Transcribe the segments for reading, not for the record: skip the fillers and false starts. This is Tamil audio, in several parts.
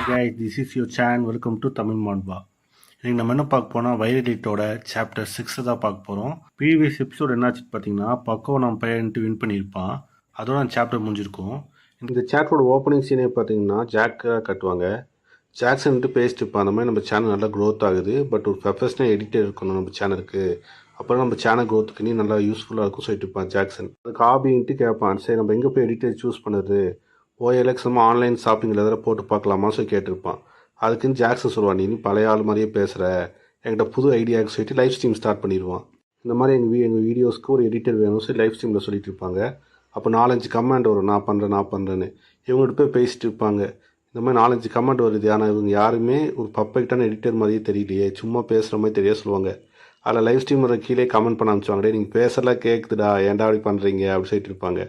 guys, this is your channel. Welcome to Tamil Manba. இன்னைக்கு நம்ம என்ன பார்க்க போனால் வைரலிட்டோட சாப்டர் 6 தான் பார்க்க போகிறோம். ப்ரீவியஸ் எபிசோட் என்னாச்சு பார்த்தீங்கன்னா பக்கம் நம்ம பையன்ட்டு வின் பண்ணியிருப்பான். அதோட அந்த சாப்டர் முடிஞ்சிருக்கும். இந்த சாப்டரோட ஓப்பனிங் சீனே பார்த்தீங்கன்னா ஜாக்காக கட்டுவாங்க. ஜாக்சன்ட்டு பேசிட்டு இருப்பான். அந்த மாதிரி நம்ம சேனல் நல்லா க்ரோத் ஆகுது. பட் ஒரு ப்ரொஃபஷனல் எடிட்டர் இருக்கணும் நம்ம சேனலுக்கு. அப்புறம் நம்ம சேனல் க்ரோத்துக்கு நீ நல்லா யூஸ்ஃபுல்லாக இருக்கும் சொல்லிட்டு இருப்பான் ஜாக்சன். அதுக்கு ஹாபின்ட்டு கேட்பான். சரி நம்ம எங்கே போய் எடிட்டர் சூஸ் பண்ணுறது, OLX நம்ம ஆன்லைன் ஷாப்பிங்கில் எதாவது போட்டு பார்க்கலாமா சொல்லி கேட்டிருப்பான். அதுக்குன்னு ஜாக்சன் சொல்லுவான், நீ பழைய ஆள் மாதிரியே பேசுகிற, என்கிட்ட புது ஐடியாவுக்கு சொல்லிட்டு லைவ் ஸ்ட்ரீம் ஸ்டார்ட் பண்ணிடுவான். இந்த மாதிரி எங்கள் வீடியோஸ்க்கு ஒரு எடிட்டர் வேணும் சொல்லி லைவ் ஸ்ட்ரீமில் சொல்லிட்டு இருப்பாங்க. அப்போ 4-5 கமெண்ட் வரும், நான் பண்ணுறேன்னு. இவங்ககிட்ட போய் பேசிட்டு இருப்பாங்க. இந்த மாதிரி 4-5 கமெண்ட் வருது, ஆனால் இவங்க யாருமே ஒரு பர்ஃபெக்டான எடிட்டர் மாதிரியே தெரியலையே, சும்மா பேசுகிற மாதிரி தெரிய சொல்லுவாங்க. அதில் லைவ் ஸ்ட்ரீமரை கீழே கமெண்ட் பண்ண அனுப்பிச்சுவாங்க, நீங்கள் பேசலாம் கேட்குதுடா, ஏன்டா அப்படி பண்ணுறீங்க அப்படி சொல்லிட்டு இருப்பாங்க.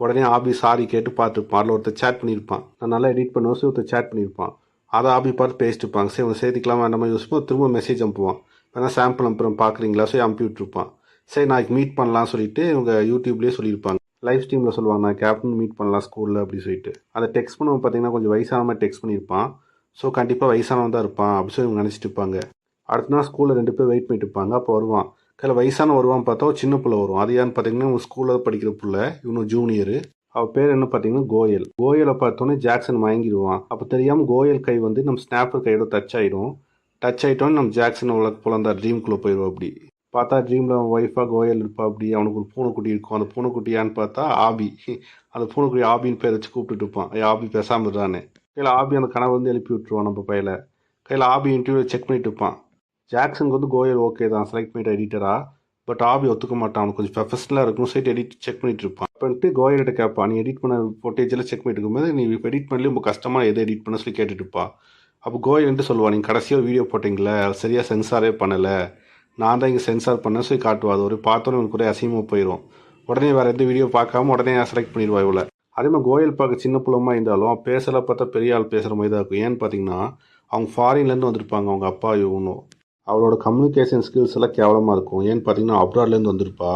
உடனே ஆபி சாரி கேட்டு பார்த்துருப்பான். அதில் ஒருத்தர் சேட் பண்ணியிருப்பான், நான் நல்லா எடிட் பண்ணுவோம் சொல்லி ஒருத்தர் சேட் பண்ணியிருப்பான். அதை ஆபி பார்த்து பேசிட்டு இருப்பாங்க. சரி இவன் சேர்த்துக்கலாம் வேண்டாமா யோசிப்போம். திரும்ப மெசேஜ் அனுப்புவான், வேணால் சாம்பிள் அனுப்புகிறோம் பார்க்குறீங்களா சொல்லி அனுப்பி விட்டுருப்பான். சரி நாளைக்கு மீட் பண்ணலாம் சொல்லிட்டு இவங்க யூடியூப்லேயே சொல்லியிருப்பாங்க. லைவ் ஸ்ட்ரீமில் சொல்லுவாங்க, நான் கேப்டன் மீட் பண்ணலாம் ஸ்கூலில் அப்படி சொல்லிட்டு. அதை டெக்ஸ்ட் பண்ணவங்க பார்த்தீங்கன்னா கொஞ்சம் வயசான மாதிரி டெக்ஸ்ட் பண்ணியிருப்பான். ஸோ கண்டிப்பாக வயசானவன் தான் இருப்பான் அப்படி சொல்லி இவங்க நினச்சிட்டு இருப்பாங்க. அடுத்த நாள் ஸ்கூலில் 2 பேர் வெயிட் பண்ணிட்டு இருப்பாங்க. அப்போ வருவான், கையில் வயசான வருவான் பார்த்தா ஒரு சின்ன பிள்ளை வரும். அது யான்னு பார்த்தீங்கன்னா இவங்க ஸ்கூலில் படிக்கிற பிள்ளை, இவனு ஜூனியரு. அவள் பேர் என்ன பார்த்தீங்கன்னா கோயல். கோயலை பார்த்தோன்னே ஜாக்சன் மயங்கிடுவான். அப்போ தெரியாமல் கோயல் கை வந்து நம்ம ஸ்னாப்பர் கையோட டச் ஆகிட்டோன்னு நம்ம ஜாக்சன் உலக புலந்தா ட்ரீம்குள்ளே போயிடுவோம். அப்படி பார்த்தா ட்ரீமில் அவன் ஒய்ஃபாக கோயல் இருப்பா. அப்படி அவனுக்கு ஒரு பூனைக்குட்டி இருக்கும். அந்த பூனைக்குட்டியான்னு பார்த்தா ஆபி. அந்த பூனைக்குட்டி ஆபின்னு பேர் வச்சு கூப்பிட்டுட்டு இருப்பான். ஆபி பேசாமல் இருறானே. கையில் ஆபி அந்த கனவு வந்து எழுப்பி விட்டுருவான் நம்ம பையில. கையில் ஆபி இன்டர்வியூ செக் பண்ணிட்டு இருப்பான். ஜாக்சனுக்கு வந்து கோயல் ஓகே தான், செலக்ட் பண்ணிட்ட எடிட்டரா. பட் ஆபி ஒத்துக்க மாட்டான், அவனுக்கு கொஞ்சம் ப்ரொஃபஷனலாக இருக்கும் சைட் எடிட் செக் பண்ணிட்டு இருப்பான். அப்படின்ட்டு கோயல்கிட்ட கேட்பான், நீ எடிட் பண்ண ஃபோட்டேஜெல்லாம் செக் பண்ணிட்டு இருக்கும்போது நீ எடிட் பண்ணி ரொம்ப கஷ்டமாக எதை எடிட் பண்ண சொல்லி கேட்டுட்டு இருப்பா. அப்போ கோயல்ட்டு சொல்லுவான், நீங்கள் கடைசியாக வீடியோ போட்டிங்களே அது சரியாக சென்சாரே பண்ணலை, நான் தான் இங்கே சென்சார் பண்ண சொல்லி காட்டுவா. அது ஒரு பார்த்தோன்னே உனக்கு கூட அசிங்கமாக போயிடும். உடனே வேறு எந்த வீடியோ பார்க்காம உடனே செலக்ட் பண்ணிடுவா இவ்வளோ. அதே மாதிரி கோயல் பார்க்க சின்ன புள்ளமாக இருந்தாலும் பேசலாம் பார்த்தா பெரிய ஆள் பேசுகிற மாதிரி தான் இருக்கும். ஏன்னு பார்த்தீங்கன்னா அவங்க ஃபாரின்லேருந்து வந்திருப்பாங்க, அவங்க அப்பா இவனும். அவளோட கம்யூனிகேஷன் ஸ்கில்ஸ் எல்லாம் கேவலமாக இருக்கும். ஏன்னு பார்த்தீங்கன்னா அப்ராட்லேருந்து வந்திருப்பா.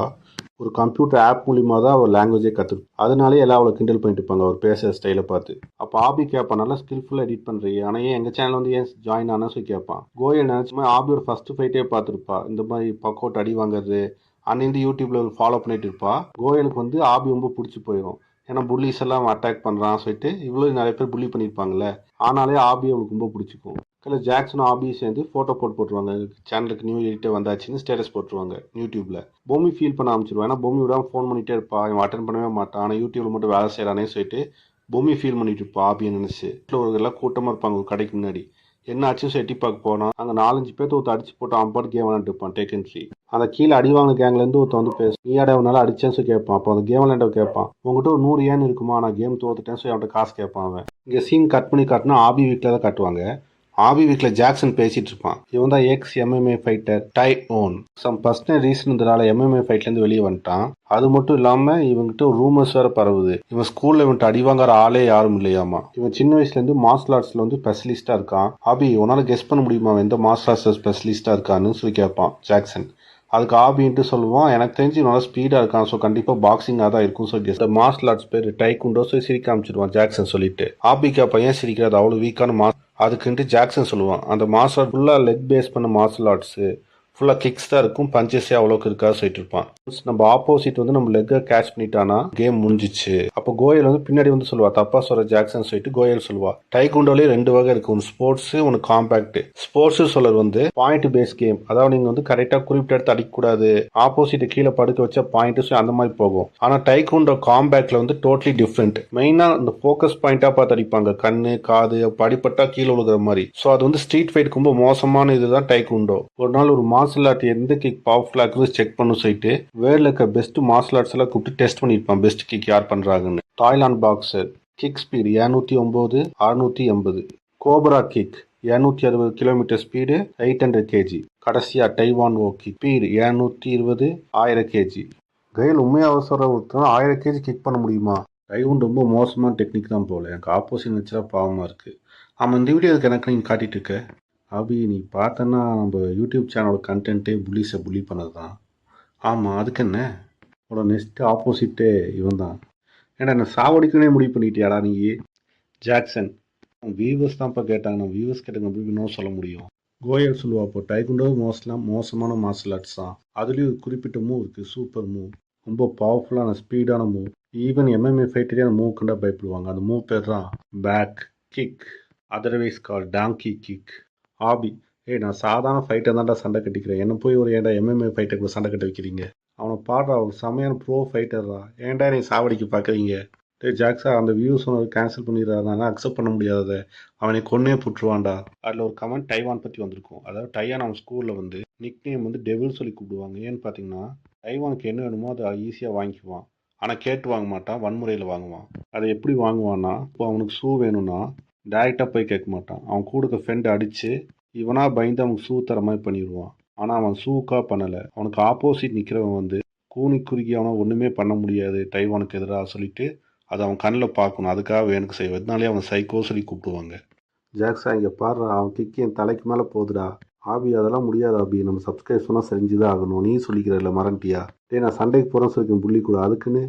ஒரு கம்ப்யூட்டர் ஆப் மூலிமா தான் அவள் லாங்குவேஜே கற்றுருப்பா. அதனாலே எல்லாம் அவளை கிண்டல் பண்ணிட்டு இருப்பாங்க அவர் பேசுகிற ஸ்டைலை பார்த்து. அப்போ ஆபி கேட்பான், நல்லா ஸ்கில்ஃபுல்லாக எடிட் பண்ணுறீங்க, ஆனால் ஏன் எங்கள் சேனல் வந்து ஏன் ஜாயின் ஆனால் சொல்லி கேட்பான். கோயல் நினச்சுமே ஆபியோட ஃபஸ்ட்டு ஃபைட்டே பார்த்துருப்பா. இந்த மாதிரி பக்கோட் அடி வாங்குறது அன்னிருந்து யூடியூப்பில் ஃபாலோ பண்ணிட்டு இருப்பா. கோயலுக்கு வந்து ஆபி ரொம்ப பிடிச்சி போயிடும். ஏன்னா புல்லிஸ் எல்லாம் அட்டாக் பண்ணுறான் சொல்லிட்டு இவ்வளோ நிறைய பேர் புள்ளி பண்ணியிருப்பாங்கல்ல. ஆனாலே ஆபி அவளுக்கு ரொம்ப பிடிச்சிக்கும். ஜாக்சனும் ஆபியும் சேர்ந்து ஃபோட்டோ போட்டுருவாங்க. சேனலுக்கு நியூ எடிட்டர் வந்தாச்சுன்னு ஸ்டேட்டஸ் போட்டுருவாங்க யூடியூப்ல. பூமி ஃபீல் பண்ண ஆரம்பிச்சிருவான். ஏன்னா பூமி விடாமல் ஃபோன் பண்ணிட்டே இருப்பா, இவன் அட்டன் பண்ணவே மாட்டான். ஆனால் யூடியூப்ல மட்டும் வேலை செய்யறானே சொல்லிட்டு பூமி ஃபீல் பண்ணிட்டு இருப்பா ஆபியை நினைச்சு. ஒரு எல்லாம் கூட்டமாக இருப்பாங்க ஒரு கடைக்கு முன்னாடி. என்ன ஆச்சுன்னு எட்டி பார்க்க போனா அங்கே 4-5 பேர்த்து ஒருத்தர் அடிச்சு போட்டு அம்பாட்டு கேம் விளாண்டு இருப்பான் டேக்கன் ஃப்ரீ. அந்த கீழே அடிவாங்க கேங்லேருந்து ஒருத்தன் வந்து பேச, நீ அடவனால அடிச்சேன்னு கேட்பான். அப்போ அந்த கேம் விளாண்ட கேட்பான், உங்ககிட்ட ஒரு 100 ஏன் இருக்குமா, நான் கேம் தோத்துட்டேன்னு சொல்லி அவன்கிட்ட காசு கேட்பான். அவன் இங்கே சீன் கட் பண்ணி காட்டினா ஆபி வீட்டில் தான் காட்டுவாங்க. ஆபி வீட்டில் ஜாக்சன் பேசிட்டு இருப்பான். இவன் தான் எக்ஸ் MMA ஃபைட்டர் டை ஓன். சம் பர்சனல் ரீசன் இருந்தனால MMA ஃபைட்லேருந்து வெளியே வந்துட்டான். அது மட்டும் இல்லாமல் இவங்கிட்ட ஒரு ரூமர்ஸ் வேற பரவுது, இவன் ஸ்கூலில் இவன்ட்டு அடி வாங்குற ஆளே யாரும் இல்லையாமா. இவன் சின்ன வயசுலேருந்து மார்ஷல் ஆர்ட்ஸில் வந்து ஸ்பெஷலிஸ்டாக இருக்கான். ஆபி உன்னால் கெஸ் பண்ண முடியுமா எந்த மார்ஷல் ஆர்ட்ஸில் ஸ்பெஷலிஸ்டாக இருக்கான்னு சொல்லி கேட்பான் ஜாக்சன். அதுக்கு ஆபின்ட்டு சொல்லுவான், எனக்கு தெரிஞ்சு நல்லா ஸ்பீடாக இருக்கான், ஸோ கண்டிப்பாக பாக்ஸிங்காக தான் இருக்கும் சொல்லி இந்த மார்ஷல் ஆர்ட்ஸ் பேர் டைக்குண்டோ சொல்லி சிரிக்க ஆரம்பிச்சிருவான் ஜாக்சன் சொல்லிட்டு. ஆபிக்கு பையன் சிரிக்கிறாது, அவ்வளோ வீக்கான அதுக்குன்ட்டு ஜாக்சன் சொல்லுவான், அந்த மார்ஷல் ஆர்ட் ஃபுல்லாக லெக் பேஸ் பண்ண மார்ஷல் ஆர்ட்ஸு, ஃபுல்லாக கிக்ஸ் தான் இருக்கும், பஞ்சஸே அவ்வளோக்கு இருக்காது சொல்லிட்டு இருப்பான். நம்ம ஆப்போசிட் வந்து நம்ம லெக்கை கேட்ச் பண்ணிட்டானா கேம் முடிஞ்சிச்சு. அப்போ கோயல் வந்து பின்னாடி வந்து சொல்லுவா, தப்பா சொல்ற ஜாக்சன் சொல்லிட்டு கோயல் சொல்லுவா, டைகுண்டோலேயே 2 வகை இருக்கு, ஒன்று ஸ்போர்ட்ஸ் ஒன்று காம்பேக்ட். ஸ்போர்ட்ஸ் சொல்லர் வந்து பாயிண்ட் பேஸ் கேம், அதாவது நீங்க வந்து கரெக்டாக குறிப்பிட்ட எடுத்து அடிக்கக்கூடாது, ஆப்போசிட் கீழே படுக்க வச்சா பாயிண்ட்ஸ் அந்த மாதிரி போகும். ஆனால் டைகுண்டோ காம்பேக்ட்ல வந்து டோட்டலி டிஃப்ரெண்ட். மெயினாக இந்த ஃபோக்கஸ் பாயிண்டா பார்த்து அடிப்பாங்க, கண்ணு காது படிப்பட்டா கீழே விழுகிற மாதிரி. ஸோ அது வந்து ஸ்ட்ரீட் ஃபைட் ரொம்ப மோசமான இதுதான் டைகுண்டோ. ஒரு நாள் ஒரு மார்ஷல் ஆர்ட் எந்த கிக் பவர்ஃபுல்லாக இருக்குது செக் பண்ணு சொல்லிட்டு வேர்ல்டில் இருக்க பெஸ்ட் மார்ஷல் ஆர்ட்ஸ் எல்லாம் கூப்பிட்டு டெஸ்ட் பண்ணியிருப்பான், பெஸ்ட் கிக் யார் பண்ணுறாங்கன்னு. Thailand boxer kick speed 709 680. Cobra kick 760 kilometre speed 800 kg. கடைசியா டைவான் ஓ கிக் ஸ்பீடு 720 1000 kg. கையில் உண்மையாக அவசரம் ஒருத்தர் 1000 kg கிக் பண்ண முடியுமா? டைவன் ரொம்ப மோசமான டெக்னிக் தான் போல, எனக்கு ஆப்போசிட் வச்சா பாவமாக இருக்குது. ஆமாம், இந்த வீடியோக்கு எனக்கு நீங்கள் காட்டிட்டு இருக்க ஆபி, நீ பார்த்தன்னா நம்ம யூடியூப் சேனலோட கண்டென்ட்டே புள்ளிஸை புள்ளி பண்ணது தான். ஆமாம், அதுக்கு என்ன, உன்னோட நெக்ஸ்ட்டு ஆப்போசிட்டே இவன் தான். ஏன்னா என்ன சாவடிக்கனே முடிவு பண்ணிட்டியாடா நீ ஜாக்சன். வியூவர்ஸ் தான்ப்பா கேட்டாங்க. நம்ம வியூவர்ஸ் கேட்டாங்க எப்படி நோ சொல்ல முடியும்? கோயல் சொல்லுவா அப்போ டைகுண்டோ மோசமான மார்ஷல் ஆர்ட்ஸ் தான். அதுலேயும் ஒரு குறிப்பிட்ட மூவ் இருக்குது, சூப்பர் மூவ், ரொம்ப பவர்ஃபுல்லான ஸ்பீடான மூவ். ஈவன் எம்எம்ஏ ஃபைட்டரே அந்த மூவ் கண்டா பயப்படுவாங்க. அந்த மூவ் பேர் தான் back kick, otherwise call donkey kick. ஆபி, நான் சாதாரண ஃபைட்டர் தான்டா சண்டை கட்டிக்கிறேன், என்ன போய் ஒரு ஏன்டா எம்எம்ஏ ஃபைட்டர் கூட சண்டை கட்ட வைக்கிறீங்க? அவனை பாடுறா, ஒரு செமையான ப்ரோ ஃபைட்டர்ரா, ஏன்டா நீ சாவடிக்க பார்க்குறீங்க? ஜாக்ஸா அந்த வியூஸ் கேன்சல் பண்ணிடுறாருனால அக்செப்ட் பண்ண முடியாத, அவனை கொன்னே புட்டுருவான்டா. அதில் ஒரு கமெண்ட் டைவான் பற்றி வந்திருக்கும். அதாவது டைவான் அவன் ஸ்கூலில் வந்து நிக் நேம் வந்து டெவில் சொல்லி கூப்பிடுவாங்க. ஏன்னு பார்த்தீங்கன்னா டைவானுக்கு என்ன வேணுமோ அதை ஈஸியாக வாங்கிக்குவான். ஆனால் கேட்டு வாங்க மாட்டான், வன்முறையில் வாங்குவான். அதை எப்படி வாங்குவான்னா, இப்போ அவனுக்கு ஷூ வேணும்னா டைரெக்டாக போய் கேட்க மாட்டான். அவன் கூட ஃப்ரெண்டை அடித்து இவனாக பயந்து அவனுக்கு ஷூ தர மாதிரி பண்ணிடுவான். ஆனால் அவன் ஷூக்காக பண்ணலை. அவனுக்கு ஆப்போசிட் நிற்கிறவன் வந்து கூனி குறுகி அவனை ஒன்றுமே பண்ண முடியாது டைவானுக்கு எதிராக சொல்லிட்டு அதை அவன் கண்ணில் பார்க்கணும், அதுக்காக வேணுக்கு செய்வேன். இதனாலே அவன் சைக்கோ சொல்லி கூப்பிடுவாங்க. ஜாக்ஸா இங்கே பாடுறா, அவன் கிக்கு என் தலைக்கு மேலே போகுதுடா. ஆபி அதெல்லாம் முடியாது ஆபி, நம்ம சப்ஸ்கிரைப் சொன்னால் செஞ்சுதான் ஆகணும், நீ சொல்லிக்கிறல்ல மறந்துட்டியா? நான் சண்டைக்கு போகிறேன்னு சொல்லிக்கேன் புள்ளி கூட, அதுக்குன்னு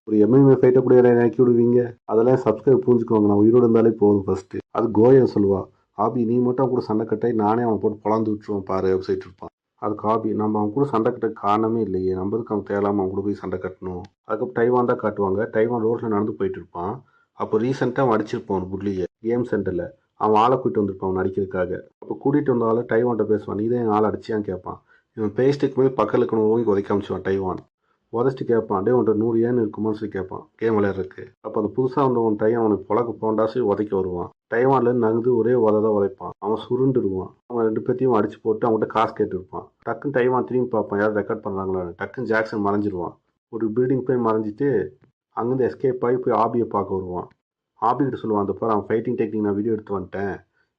ஒரு எம்எம்ஏ ஃபைட்டை கூட இறக்கி விடுவீங்க? அதெல்லாம் சப்ஸ்கிரைப் புரிஞ்சுக்குவாங்க, நான் உயிரோடு இருந்தாலே போதும் ஃபஸ்ட்டு. அது கோயல் சொல்லுவா, ஆபி நீ மட்டும் கூட சண்டை கட்டாய் நானே அவன் போட்டு பொழந்து விட்டுருவான் பாரு வெப்சைட் இருப்பான். அதுக்கு ஆபி, நம்ம அவன் கூட சண்டை கட்ட காரணமே இல்லையே, நம்மளுக்கு அவன் தேவையில்லாமல் அவன் கூட போய் சண்டை கட்டணும். அதுக்கப்புறம் டைவான் தான் காட்டுவாங்க. டைவான் ரோட்டில் நடந்து போயிட்டு இருப்பான். அப்போ ரீசெண்டாக அவன் அடிச்சிருப்பான் ஒரு புள்ளியை கேம் சென்டரில். அவன் ஆளை கூட்டிட்டு வந்திருப்பான் அவன் அடிக்கிறதுக்காக. அப்போ கூட்டிகிட்டு வந்தாலும் டைவான்கிட்ட பேசுவான், நீ தான் என் ஆளை அடிச்சியான்னு கேட்பான். இவன் பேசிட்டுக்கு போய் பக்கத்தில் இருக்கணும் ஓங்கி உதைக்க அமைச்சுவான் டைவான். உதச்சிட்டு கேட்பான், டே உன்ட்ட 100 ஏன்னு இருக்குமான்னு சொல்லி கேட்பான் கேம் விளையாடுறதுக்கு. அப்போ அந்த புதுசாக வந்தவன் டைவான் அவனுக்கு புழக்க போண்டாசி உதைக்க வருவான். டைவான்லேருந்து நகுந்து ஒரே தான் உதைப்பான். அவன் சுருண்டுருவான். அவன் 2 பேர்த்தையும் அடிச்சு போட்டு அவன்கிட்ட காசு கேட்டுருப்பான். டக்குன்னு டைவான் திரும்பி பார்ப்பான், யாரும் ரெக்கார்ட் பண்ணுறாங்களான்னு. டக்குன்னு ஜாக்சன் மறைஞ்சிருவான். ஒரு பில்டிங் போய் மறைஞ்சிட்டு அங்கேருந்து எஸ்கேப் ஆகி போய் ஆபியை பார்க்க வருவான். ஆபிகிட்ட சொல்லுவான், அந்த பாரு அவன் ஃபைட்டிங் டெக்னிக் நான் வீடியோ எடுத்து வந்துட்டேன்,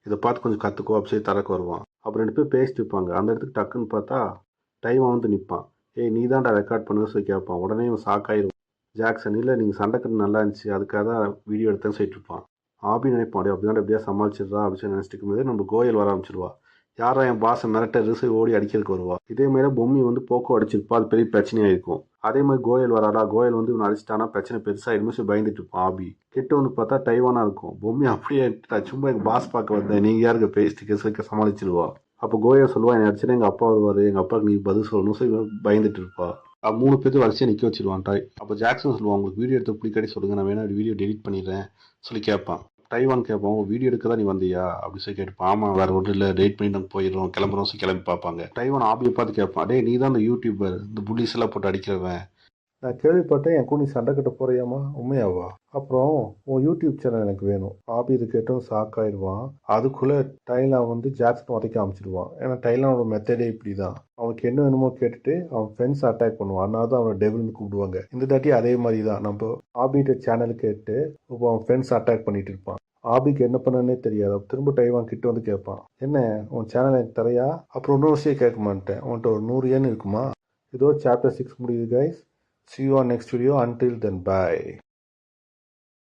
இதை பார்த்து கொஞ்சம் கற்றுக்கோ அப்படி சொல்லி தரக்கு வருவான். அப்புறம் 2 பேர் பேசிட்டு இருப்பாங்க. அந்த இடத்துக்கு டக்குன்னு பார்த்தா டைவான் வந்து நிற்பான். நீ தான்டா ரெக்கார்ட் பண்ணுன்னு சொல்லி கேட்பான். உடனே அவன் ஷாக்காயிரும். ஜாக்சன், இல்லை நீங்கள் சண்டை கட்டு நல்லா இருந்துச்சு அதுக்காக தான் வீடியோ எடுத்தேன்னு சொல்லிட்டு இருப்பான். ஆபி நினைப்பான், அப்படி தான் எப்படியா சமாளிச்சிடுறா அப்படின்னு நினச்சிட்டு இருக்கும்போது நம்ம கோயல் வர ஆரம்பிச்சிருவா. யாரா என் பாசை மிரட்ட ரிசை ஓடி அடிக்கிறதுக்கு வருவா. இதே மாதிரி பொம்மி வந்து போக்கோ அடிச்சிருப்பா, அது பெரிய பிரச்சனையாக இருக்கும். அதே மாதிரி கோயல் வராடா, கோயல் வந்து இவன் அடிச்சிட்டானா பிரச்சனை பெருசாக இனிமேல் பயந்துட்டு இருப்பான் ஆபி. கிட்ட வந்து பார்த்தா டைவானா இருக்கும். பொம்மி அப்படியே சும்மா எங்கள் பாஸ் பார்க்க வந்தேன், நீங்கள் யாருக்கு பேசிட்டு சமாளிச்சிருவா. அப்போ கோயல் சொல்லுவா, என்னை அடிச்சுன்னா எங்கள் அப்பா வருவார், எங்கள் அப்பாவுக்கு நீ பதில் சொல்லணும் சொல்லி பயந்துட்டு இருப்பா. 3 பேர் வரிசையாக நிற்க வச்சிருவான் டாய். அப்போ ஜாக்சன் சொல்லுவான், உங்களுக்கு வீடியோ எடுத்து பிடிக்காடி சொல்லுங்கள், நான் வேணா வீடியோ டெலிட் பண்ணிடுறேன் சொல்லி கேட்பான். டைவான் கேட்பான், வீடியோ எடுக்க தான் நீ வந்தியா அப்படி சொல்லி கேட்பான். ஆமாம், வேறு ஒன்றும் இல்லை, டெலிட் பண்ணி நாங்கள் போயிடுறோம் கிளம்புறோம் சொல்லி கிளம்பி பார்ப்பாங்க. டைவான் ஆபியை பார்த்து கேட்பான், டே நீ தான் இந்த யூடியூபர் இந்த புள்ளிஸ் எல்லாம் போட்டு அடிக்கிறவன், நான் கேள்விப்பட்டேன் என் கூட நீ சண்டை கட்ட போறியாமா, உண்மையாவா? அப்புறம் உன் யூடியூப் சேனல் எனக்கு வேணும். ஆபி இது கேட்டவும் ஷாக் ஆயிடுவான். அதுக்குள்ளே டைலான் வந்து ஜாக்சன் உதைக்க அமைச்சிடுவான். ஏன்னா டைலானோட மெத்தடே இப்படி தான். அவனுக்கு என்ன வேணுமோ கேட்டுட்டு அவன் ஃப்ரெண்ட்ஸ் அட்டாக் பண்ணுவான். அதனால தான் அவனை டெவில்னு கூப்பிடுவாங்க. இந்த தாட்டி அதே மாதிரி தான் நம்ம ஆபிகிட்ட சேனல் கேட்டு இப்போ அவன் ஃப்ரெண்ட்ஸ் அட்டாக் பண்ணிட்டு இருப்பான். ஆபிக்கு என்ன பண்ணனே தெரியாது. திரும்ப டைவான் கிட்ட வந்து கேட்பான், என்ன உன் சேனல் எனக்கு தரையா? அப்புறம் இன்னொரு விஷயம் கேட்க மாட்டேன், உன்கிட்ட ஒரு 100 ஏன்னு இருக்குமா? இதோ சாப்டர் 6 முடியுது guys. See you on next video. Until then, bye.